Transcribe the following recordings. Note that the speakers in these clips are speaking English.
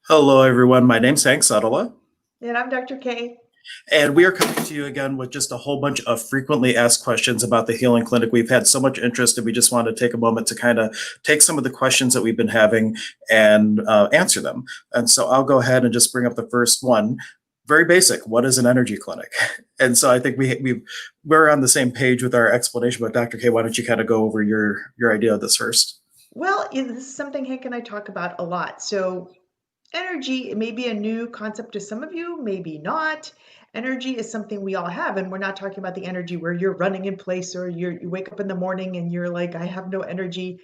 Hello, everyone. My name's Hank Setala, And I'm Dr. K. and we are coming to you again with just a whole bunch of frequently asked questions about the Healing Clinic. We've had so much interest, and we just want to take a moment to kind of take some of the questions that we've been having and answer them. And so I'll go ahead and just bring up the first one. Very basic. What is an energy clinic? And so I think we're on the same page with our explanation. But Dr. K, why don't you kind of go over your idea of this first? Well, this is something Hank and I talk about a lot. So, energy, it may be a new concept to some of you, maybe not. Energy is something we all have, and we're not talking about the energy where you're running in place or you wake up in the morning and you're like, I have no energy,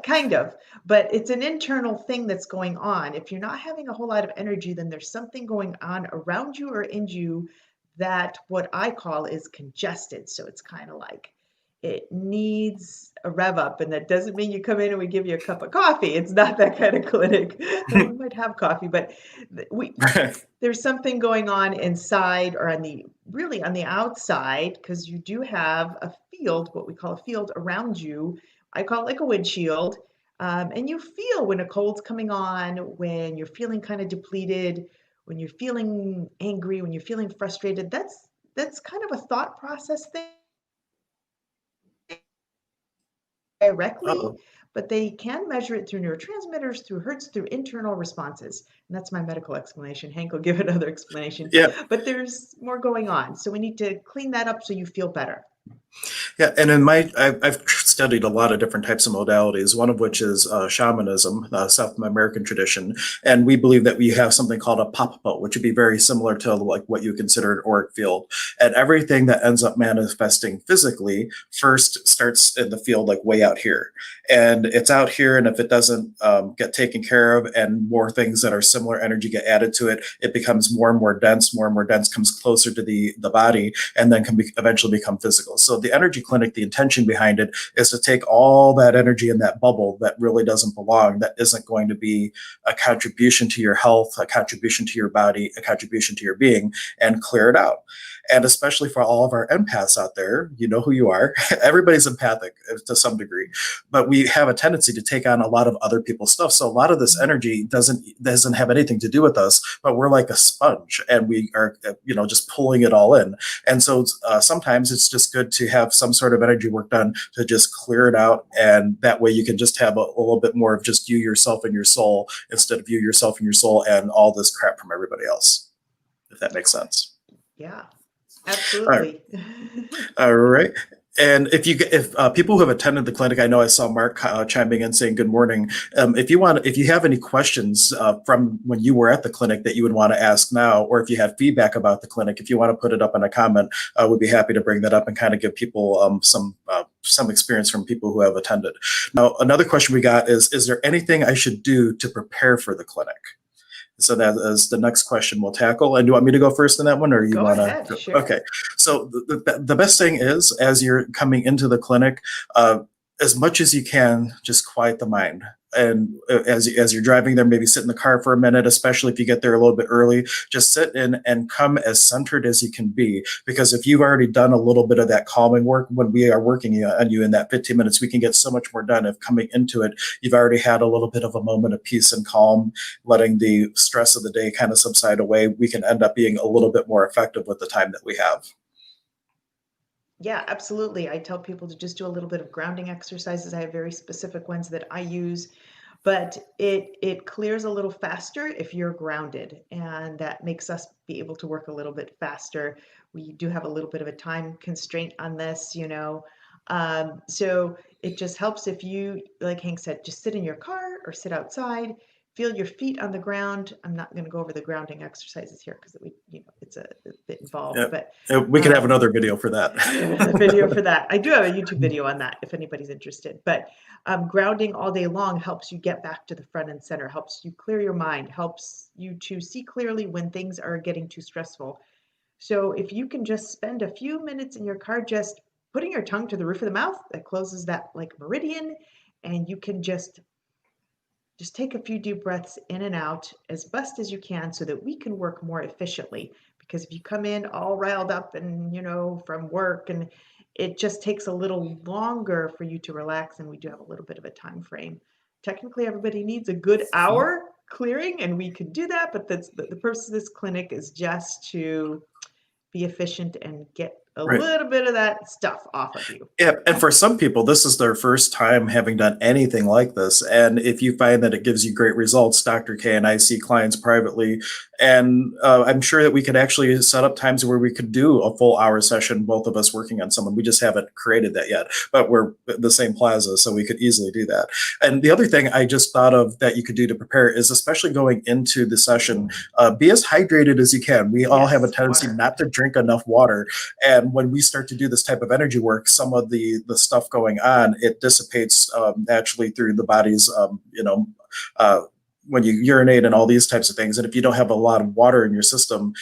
kind of. But it's an internal thing that's going on. If you're not having a whole lot of energy, then there's something going on around you or in you that what I call is congested. So it's kind of like it needs a rev up, and that doesn't mean you come in and we give you a cup of coffee. It's not that kind of clinic. We might have coffee, but we there's something going on inside or on the really on the outside, because you do have a field, what we call a field around you. I call it like a windshield. And you feel when a cold's coming on, when you're feeling kind of depleted, when you're feeling angry, when you're feeling frustrated. That's kind of a thought process thing directly, Uh-oh. but they can measure it through neurotransmitters, through hertz, through internal responses. And that's my medical explanation. Hank will give another explanation, Yeah, but there's more going on. So we need to clean that up so you feel better. yeah, and I've studied a lot of different types of modalities. One of which is shamanism, South American tradition, and we believe that we have something called a pop which would be very similar to like what you consider an auric field. And everything that ends up manifesting physically first starts in the field, like way out here, and it's out here. And if it doesn't get taken care of, and more things that are similar energy get added to it, it becomes more and more dense. More and more dense comes closer to the body, and then eventually become physical. So the energy clinic, the intention behind it is to take all that energy in that bubble that really doesn't belong, that isn't going to be a contribution to your health, a contribution to your body, a contribution to your being, and clear it out. And especially for all of our empaths out there, you know who you are. Everybody's empathic to some degree, but we have a tendency to take on a lot of other people's stuff. So a lot of this energy doesn't have anything to do with us, but we're like a sponge, and we are just pulling it all in. And so sometimes it's just good to have some sort of energy work done to just clear it out. And that way you can just have a little bit more of just you, yourself, and your soul, instead of you, yourself, and your soul, and all this crap from everybody else, if that makes sense. Yeah, All right. absolutely. All right. And if people who have attended the clinic, I know I saw Mark chiming in saying good morning. If you have any questions from when you were at the clinic that you would want to ask now, or if you have feedback about the clinic, if you want to put it up in a comment, we'd be happy to bring that up and kind of give people some experience from people who have attended. Now, another question we got is there anything I should do to prepare for the clinic? So that is the next question we'll tackle. And do you want me to go first in that one, or you Go want to ahead, go? sure. Okay. So the best thing is, as you're coming into the clinic, uh, as much as you can, just quiet the mind. And as you're driving there, maybe sit in the car for a minute, especially if you get there a little bit early. Just sit in and come as centered as you can be. Because if you've already done a little bit of that calming work, when we are working on you in that 15 minutes, we can get so much more done. If coming into it, you've already had a little bit of a moment of peace and calm, letting the stress of the day kind of subside away, we can end up being a little bit more effective with the time that we have. Yeah, absolutely. I tell people to just do a little bit of grounding exercises. I have very specific ones that I use, but it clears a little faster if you're grounded, and that makes us be able to work a little bit faster. We do have a little bit of a time constraint on this. So it just helps if you, like Hank said, just sit in your car or sit outside, feel your feet on the ground. I'm not going to go over the grounding exercises here because it's a bit involved, Yeah. but We could have um, another video for that. a video for that. I do have a YouTube video on that if anybody's interested. But grounding all day long helps you get back to the front and center, helps you clear your mind, helps you to see clearly when things are getting too stressful. So if you can just spend a few minutes in your car just putting your tongue to the roof of the mouth, that closes that like meridian, and you can just take a few deep breaths in and out as best as you can so that we can work more efficiently. Because if you come in all riled up and, from work, and it just takes a little longer for you to relax, and we do have a little bit of a time frame. Technically, everybody needs a good hour clearing, and we can do that, but that's the purpose of this clinic is just to be efficient and get a Right. little bit of that stuff off of you. Yeah, and for some people, this is their first time having done anything like this. And if you find that it gives you great results, Dr. K and I see clients privately, and I'm sure that we could actually set up times where we could do a full hour session, both of us working on someone. We just haven't created that yet, but we're the same plaza, so we could easily do that. And the other thing I just thought of that you could do to prepare is, especially going into the session, be as hydrated as you can. We all have a tendency water. not to drink enough water. And when we start to do this type of energy work, some of the stuff going on, it dissipates naturally through the body's, when you urinate and all these types of things. And if you don't have a lot of water in your system,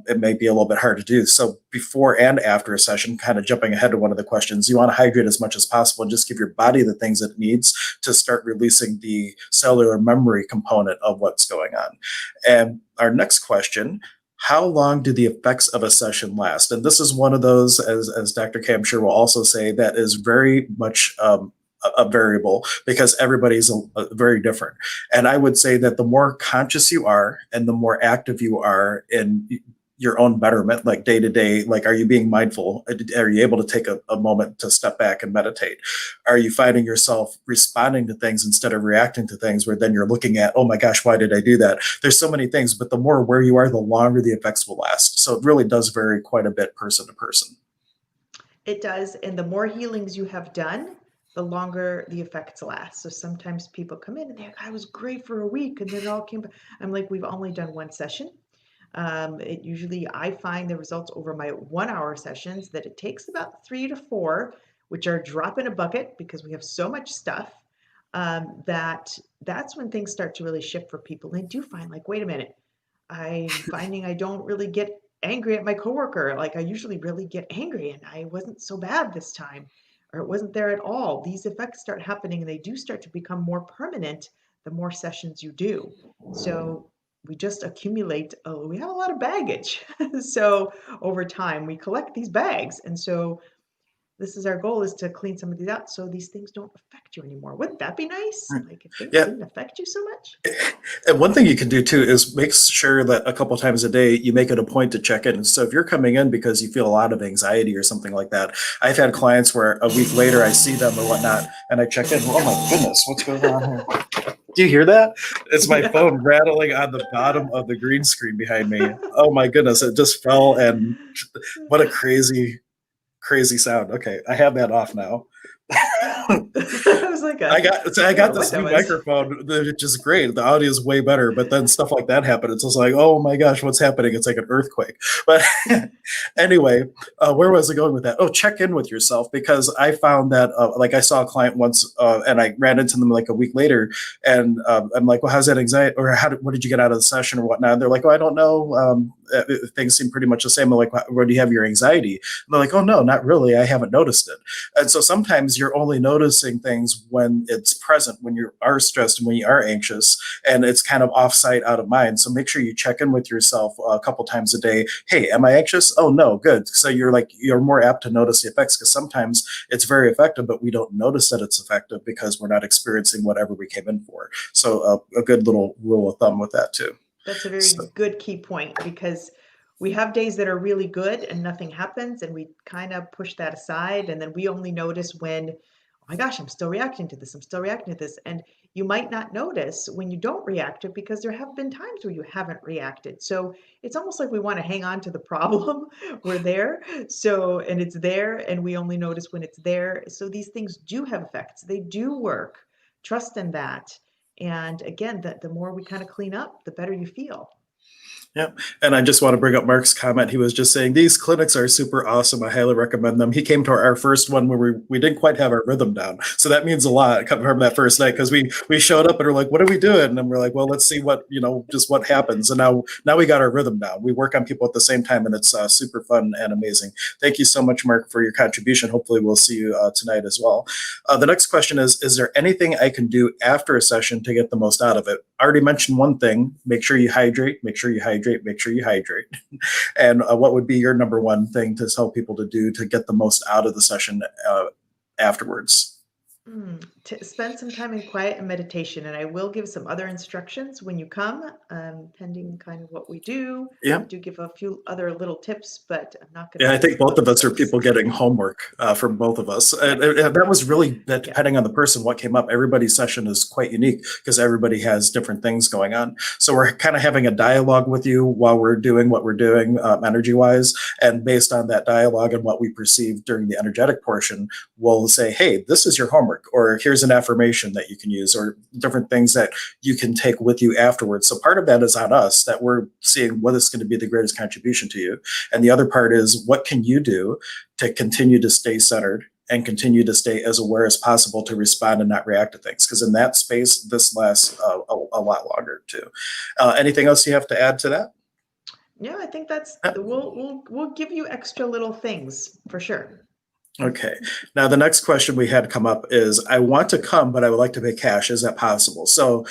it may be a little bit hard to do. So before and after a session, kind of jumping ahead to one of the questions, you want to hydrate as much as possible and just give your body the things it needs to start releasing the cellular memory component of what's going on. And our next question: how long do the effects of a session last? And this is one of those, as Dr. K, I'm sure, will also say, that is very much a variable, because everybody's very different. And I would say that the more conscious you are and the more active you are in your own betterment, like day to day, like, are you being mindful? Are you able to take a moment to step back and meditate? Are you finding yourself responding to things instead of reacting to things, where then you're looking at, oh my gosh, why did I do that? There's so many things, but the more aware you are, the longer the effects will last. So it really does vary quite a bit person to person. It does. And the more healings you have done, the longer the effects last. So sometimes people come in and they're like, I was great for a week, and then it all came back. I'm like, we've only done one session. I find the results over my 1 hour sessions that it takes about 3 to 4, which are drop in a bucket because we have so much stuff, that's when things start to really shift for people. They do find, like, wait a minute, I'm finding I don't really get angry at my coworker. Like, I usually really get angry, and I wasn't so bad this time, or it wasn't there at all. These effects start happening, and they do start to become more permanent the more sessions you do. So we just accumulate, we have a lot of baggage. So over time, we collect these bags. And so this is our goal, is to clean some of these out so these things don't affect you anymore. Wouldn't that be nice? Like, if things Yeah. didn't affect you so much? And one thing you can do too is make sure that a couple times a day you make it a point to check in. So if you're coming in because you feel a lot of anxiety or something like that, I've had clients where a week later I see them or whatnot, and I check in. Oh my goodness, what's going on here? Do you hear that? It's my phone rattling on the bottom of the green screen behind me. Oh my goodness, it just fell, and what a crazy sound. Okay, I have that off now. I was like, I got this new was. microphone, which is great. The audio is way better, but then stuff like that happened. It's just like, oh my gosh, what's happening? It's like an earthquake. But anyway, where was I going with that? Oh, check in with yourself, because I found that, like, I saw a client once, and I ran into them like a week later, and I'm like, well, how's that anxiety, or what did you get out of the session or whatnot? And they're like, oh, I don't know. Things seem pretty much the same. I'm like, where do you have your anxiety? And they're like, oh no, not really. I haven't noticed it. And so sometimes you're only noticing things when it's present, when you are stressed and when you are anxious, and it's kind of off-site, out of mind. So make sure you check in with yourself a couple times a day. Hey, am I anxious? Oh no, good. So you're more apt to notice the effects, because sometimes it's very effective, but we don't notice that it's effective because we're not experiencing whatever we came in for. So a good little rule of thumb with that too. That's a very good key point, because we have days that are really good and nothing happens, and we kind of push that aside. And then we only notice when, oh my gosh, I'm still reacting to this. I'm still reacting to this. And you might not notice when you don't react to it, because there have been times where you haven't reacted. So it's almost like we want to hang on to the problem. We're there. So, and it's there, and we only notice when it's there. So these things do have effects. They do work. Trust in that. And again, the more we kind of clean up, the better you feel. Yeah. And I just want to bring up Mark's comment. He was just saying, these clinics are super awesome. I highly recommend them. He came to our first one where we didn't quite have our rhythm down. So that means a lot coming from that first night, because we showed up and we're like, what are we doing? And we're like, well, let's see just what happens. And now we got our rhythm down. We work on people at the same time, and it's super fun and amazing. Thank you so much, Mark, for your contribution. Hopefully we'll see you tonight as well. The next question is there anything I can do after a session to get the most out of it? I already mentioned one thing: make sure you hydrate, make sure you hydrate. And what would be your number one thing to tell people to do to get the most out of the session afterwards? To spend some time in quiet and meditation, and I will give some other instructions when you come, pending kind of what we do. I Yeah. do give a few other little tips, but I'm not going Yeah, to I think both disclose of us are those. people getting homework from both of us. Yeah, And that was really, that yeah. depending on the person, what came up. Everybody's session is quite unique because everybody has different things going on. So we're kind of having a dialogue with you while we're doing what we're doing energy wise. And based on that dialogue and what we perceive during the energetic portion, we'll say, hey, this is your homework, or here's an affirmation that you can use, or different things that you can take with you afterwards. So part of that is on us, that we're seeing what is going to be the greatest contribution to you. And the other part is, what can you do to continue to stay centered and continue to stay as aware as possible to respond and not react to things? Because in that space, this lasts a lot longer too. Anything else you have to add to that? Yeah, I think that's Yeah. we'll give you extra little things for sure. Okay. Now, the next question we had come up is, I want to come, but I would like to pay cash. Is that possible? So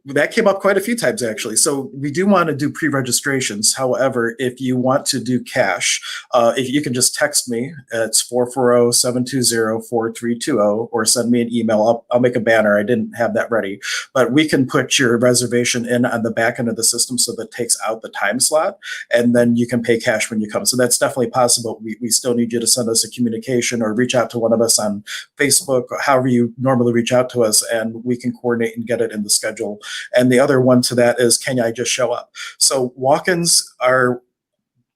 that came up quite a few times, actually. So we do want to do pre-registrations. However, if you want to do cash, if you can just text me, it's 440-720-4320, or send me an email. I'll make a banner. I didn't have that ready, but we can put your reservation in on the back end of the system so that takes out the time slot, and then you can pay cash when you come. So that's definitely possible. We still need you to send us a communication or reach out to one of us on Facebook, or however you normally reach out to us, and we can coordinate and get it in the schedule. And the other one to that is, can I just show up? So walk-ins are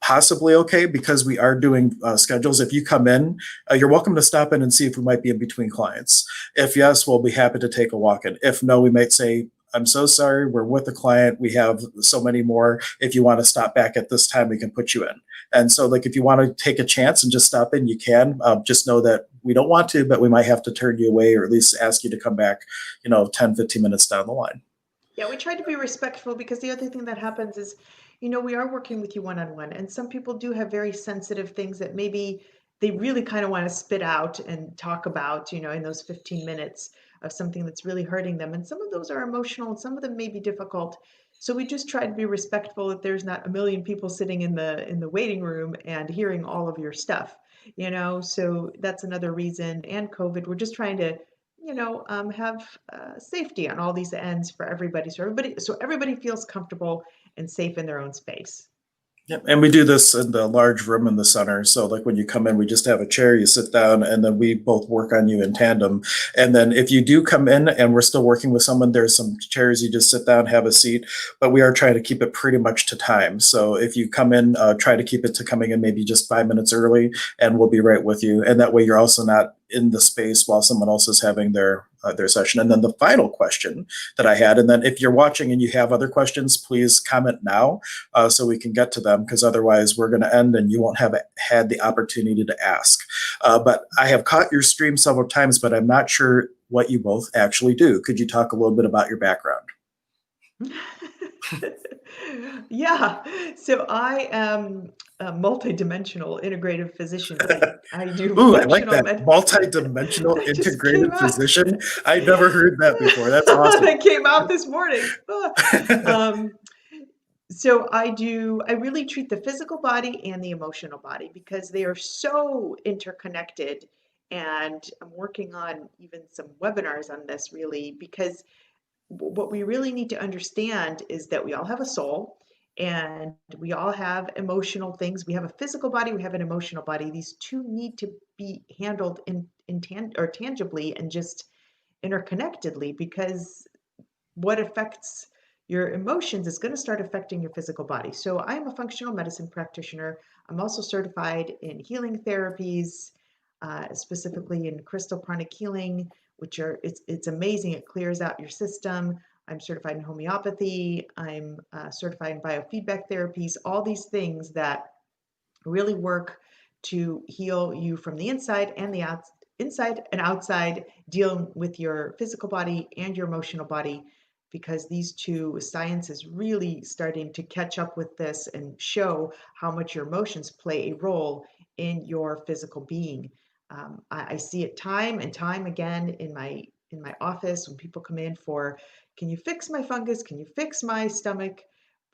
possibly okay because we are doing schedules. If you come in, you're welcome to stop in and see if we might be in between clients. If yes, we'll be happy to take a walk-in. If no, we might say, I'm so sorry, we're with the client, we have so many more. If you want to stop back at this time, we can put you in. And so, like, if you want to take a chance and just stop in, you can. Just know that we don't want to, but we might have to turn you away, or at least ask you to come back, 10, 15 minutes down the line. Yeah, we try to be respectful because the other thing that happens is, we are working with you one on one, and some people do have very sensitive things that maybe they really kind of want to spit out and talk about, in those 15 minutes of something that's really hurting them. And some of those are emotional, and some of them may be difficult. So we just try to be respectful that there's not a million people sitting in the waiting room and hearing all of your stuff, So that's another reason. And COVID, we're just trying to have safety on all these ends for everybody. So everybody feels comfortable and safe in their own space. Yep. And we do this in the large room in the center. So, like, when you come in, we just have a chair, you sit down, and then we both work on you in tandem. And then if you do come in and we're still working with someone, there's some chairs, you just sit down, have a seat. But we are trying to keep it pretty much to time. So if you come in, try to keep it to coming in maybe just 5 minutes early, and we'll be right with you. And that way you're also not in the space while someone else is having their session. And then the final question that I had, and then if you're watching and you have other questions, please comment now so we can get to them, because otherwise we're going to end and you won't have had the opportunity to ask. But I have caught your stream several times, but I'm not sure what you both actually do. Could you talk a little bit about your background? Yeah. So I am a multidimensional integrative physician. I do Ooh, I like functional that. med. Multi-dimensional That just came integrated out. physician. I never heard that before. That's awesome. That came out this morning. Um, so I really treat the physical body and the emotional body because they are so interconnected. And I'm working on even some webinars on this, really, because what we really need to understand is that we all have a soul, and we all have emotional things. We have a physical body, we have an emotional body. These two need to be handled or tangibly and just interconnectedly, because what affects your emotions is going to start affecting your physical body. So I'm a functional medicine practitioner. I'm also certified in healing therapies, specifically in crystal pranic healing, which are it's amazing. It clears out your system. I'm certified in homeopathy. I'm certified in biofeedback therapies. All these things that really work to heal you from the inside and the inside and outside, dealing with your physical body and your emotional body, because these two, science is really starting to catch up with this and show how much your emotions play a role in your physical being. I see it time and time again in my office when people come in for, can you fix my fungus? Can you fix my stomach?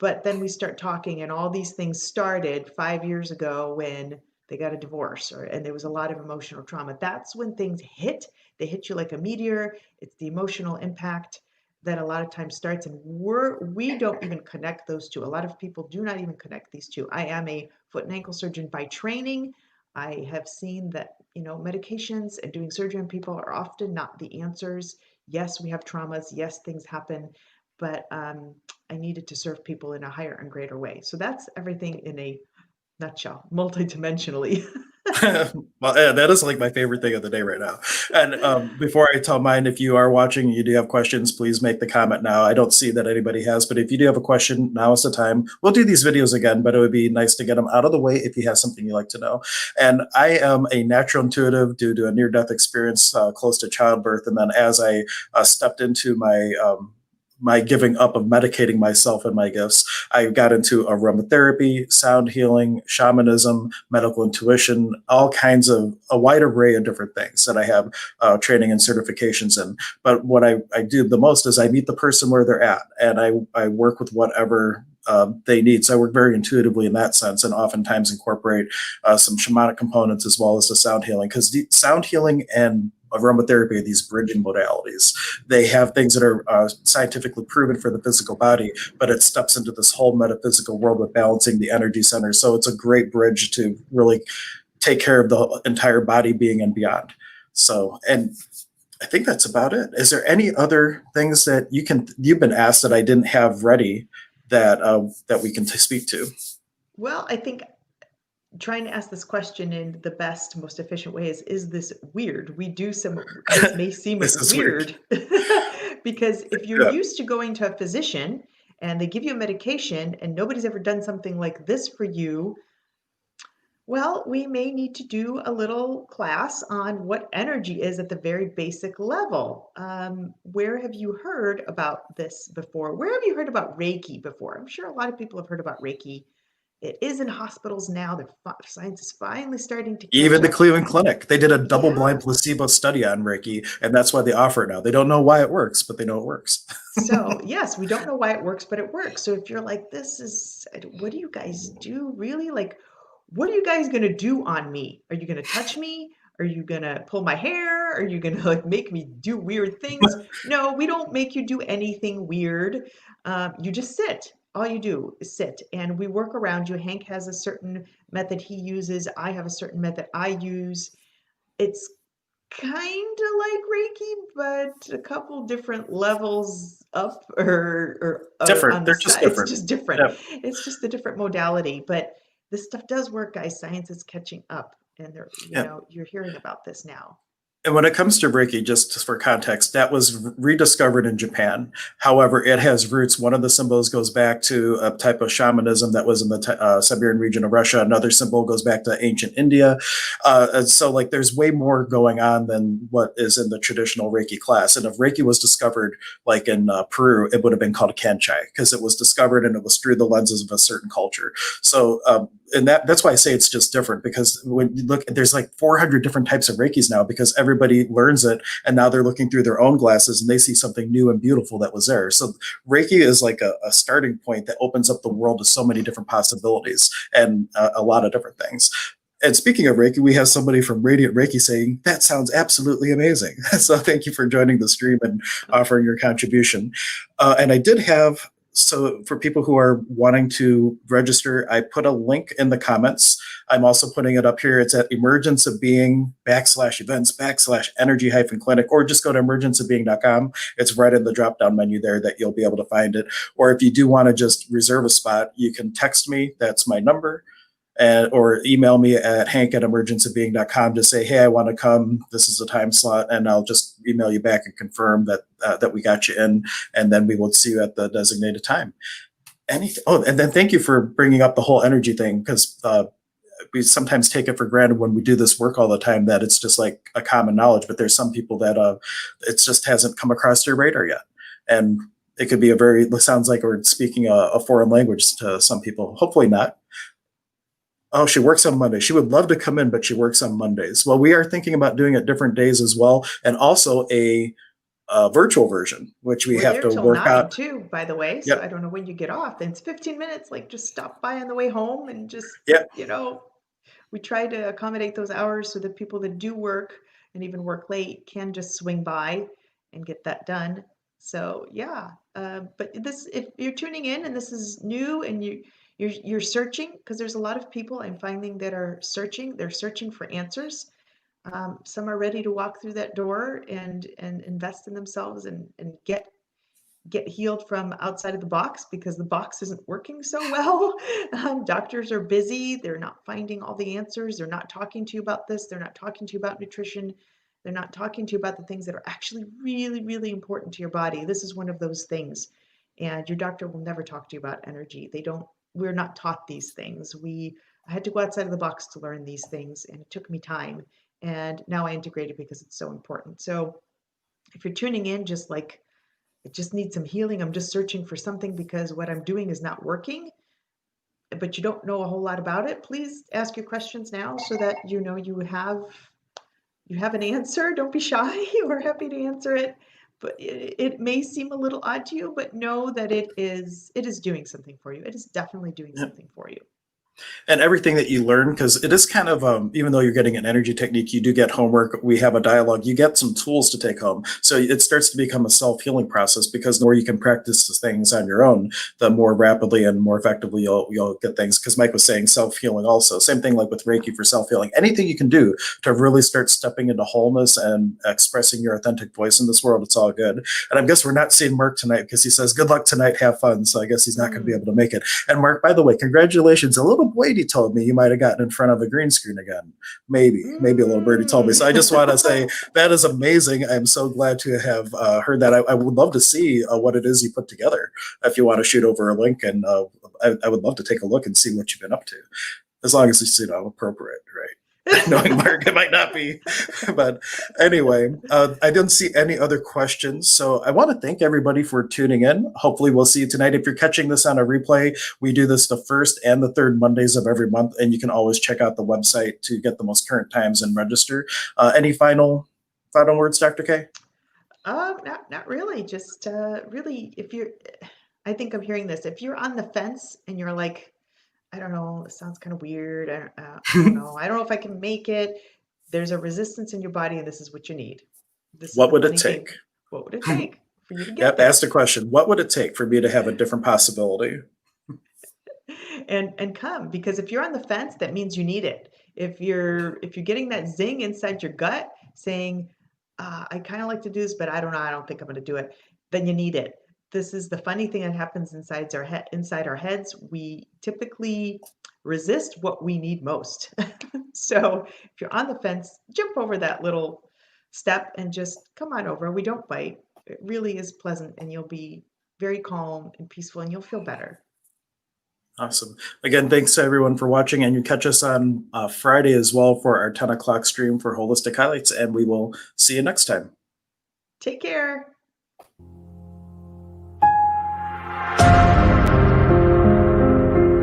But then we start talking, and all these things started 5 years ago when they got a divorce, and there was a lot of emotional trauma. That's when things hit. They hit you like a meteor. It's the emotional impact that a lot of times starts, and we don't even connect those two. A lot of people do not even connect these two. I am a foot and ankle surgeon by training. I have seen that, medications and doing surgery on people are often not the answers. Yes, we have traumas. Yes, things happen, but I needed to serve people in a higher and greater way. So that's everything in a nutshell, multidimensionally. Well, yeah, that is like my favorite thing of the day right now. And before I tell mine, if you are watching and you do have questions, please make the comment now. I don't see that anybody has, but if you do have a question, now is the time. We'll do these videos again, but it would be nice to get them out of the way if you have something you'd like to know. And I am a natural intuitive due to a near-death experience close to childbirth. And then as I stepped into my giving up of medicating myself and my gifts, I got into aromatherapy, sound healing, shamanism, medical intuition, all kinds of a wide array of different things that I have training and certifications in. But what I do the most is I meet the person where they're at, and I work with whatever they need. So I work very intuitively in that sense, and oftentimes incorporate some shamanic components as well as the sound healing, because the sound healing and aromatherapy are these bridging modalities. They have things that are scientifically proven for the physical body, but it steps into this whole metaphysical world with balancing the energy centers. So it's a great bridge to really take care of the entire body, being, and beyond. So, and I think that's about it. Is there any other things that you've been asked that I didn't have ready that that we can speak to? Well, I think trying to ask this question in the best, most efficient way is this weird? This may seem This is weird. weird because if you're Yeah. used to going to a physician and they give you a medication and nobody's ever done something like this for you, well, we may need to do a little class on what energy is at the very basic level. Where have you heard about this before? Where have you heard about Reiki before? I'm sure a lot of people have heard about Reiki. It is in hospitals now. Science is finally starting to catch Even the up. Cleveland Clinic, they did a Yeah. double-blind placebo study on Reiki, and that's why they offer it now. They don't know why it works, but they know it works. So, yes, we don't know why it works, but it works. So if you're like, what do you guys do really? Like, what are you guys going to do on me? Are you going to touch me? Are you going to pull my hair? Are you going to like make me do weird things? No, we don't make you do anything weird. You just sit. All you do is sit, and we work around you. Hank has a certain method he uses. I have a certain method I use. It's kind of like Reiki, but a couple different levels up or Different. on the They're just side. It's different. just different. Yeah. It's just a different modality. But this stuff does work, guys. Science is catching up, and Yeah. you're hearing about this now. And when it comes to Reiki, just for context, that was rediscovered in Japan. However, it has roots. One of the symbols goes back to a type of shamanism that was in the Siberian region of Russia. Another symbol goes back to ancient India. And so, like, there's way more going on than what is in the traditional Reiki class. And if Reiki was discovered, like in Peru, it would have been called Kanchai, because it was discovered and it was through the lenses of a certain culture. So, and that's why I say it's just different, because when you look, there's like 400 different types of Reikis now, because everybody learns it, and now they're looking through their own glasses and they see something new and beautiful that was there. So Reiki is like a starting point that opens up the world to so many different possibilities and a lot of different things. And speaking of Reiki, we have somebody from Radiant Reiki saying, that sounds absolutely amazing. So thank you for joining the stream and offering your contribution. And I did have, so for people who are wanting to register, I put a link in the comments. I'm also putting it up here. It's at Emergence of Being /events/energy-clinic, or just go to emergenceofbeing.com. It's right in the drop-down menu there that you'll be able to find it. Or if you do want to just reserve a spot, you can text me. That's my number. Or email me at hank@emergenceofbeing.com to say, hey, I want to come. This is the time slot. And I'll just email you back and confirm that we got you in. And then we will see you at the designated time. Oh, and then thank you for bringing up the whole energy thing, because we sometimes take it for granted when we do this work all the time that it's just like a common knowledge. But there's some people that it just hasn't come across their radar yet. And it could be it sounds like we're speaking a foreign language to some people. Hopefully not. Oh, she works on Monday. She would love to come in, but she works on Mondays. Well, we are thinking about doing it different days as well, and also a virtual version, which we We're have there to till work 9 out. too, by the way. So Yep. I don't know when you get off. And it's 15 minutes. Like, just stop by on the way home and just, Yep. you know, we try to accommodate those hours so that people that do work and even work late can just swing by and get that done. So yeah, but this, if you're tuning in and this is new and you're searching, because there's a lot of people I'm finding that are searching. They're searching for answers. Some are ready to walk through that door and invest in themselves and get healed from outside of the box because the box isn't working so well. Doctors are busy. They're not finding all the answers. They're not talking to you about this. They're not talking to you about nutrition. They're not talking to you about the things that are actually really, really important to your body. This is one of those things. And your doctor will never talk to you about energy. We're not taught these things. I had to go outside of the box to learn these things, and it took me time. And now I integrate it because it's so important. So if you're tuning in, just like, it just needs some healing. I'm just searching for something because what I'm doing is not working, but you don't know a whole lot about it. Please ask your questions now so that you know you have an answer. Don't be shy. We're happy to answer it. But it may seem a little odd to you, but know that it is doing something for you. It is definitely doing something for you. And everything that you learn, because it is kind of, even though you're getting an energy technique, you do get homework. We have a dialogue. You get some tools to take home. So it starts to become a self-healing process, because the more you can practice the things on your own, the more rapidly and more effectively you'll get things. Because Mike was saying self-healing also. Same thing like with Reiki for self-healing. Anything you can do to really start stepping into wholeness and expressing your authentic voice in this world, it's all good. And I guess we're not seeing Mark tonight because he says, good luck tonight, have fun. So I guess he's not going to be able to make it. And Mark, by the way, congratulations. A little birdie told me you might have gotten in front of a green screen again. Maybe a little birdie told me. So I just want to say that is amazing. I'm so glad to have heard that. I would love to see what it is you put together. If you want to shoot over a link, and I would love to take a look and see what you've been up to, as long as it's appropriate, right? Knowing Mark, it might not be. But anyway, I don't see any other questions. So I want to thank everybody for tuning in. Hopefully we'll see you tonight. If you're catching this on a replay, we do this the first and the third Mondays of every month. And you can always check out the website to get the most current times and register. Any final words, Dr. K? Not really. Just really, I think I'm hearing this. If you're on the fence and you're like, I don't know, it sounds kind of weird. I don't know. I don't know if I can make it. There's a resistance in your body, and this is what you need. What would it take? What would it take for you to get there? Ask the question. What would it take for me to have a different possibility? And come, because if you're on the fence, that means you need it. If you're getting that zing inside your gut saying, I kind of like to do this, but I don't know, I don't think I'm going to do it, then you need it. This is the funny thing that happens inside our heads. We typically resist what we need most. So if you're on the fence, jump over that little step and just come on over. We don't bite. It really is pleasant, and you'll be very calm and peaceful, and you'll feel better. Awesome. Again, thanks to everyone for watching, and you catch us on Friday as well for our 10 o'clock stream for Holistic Highlights, and we will see you next time. Take care.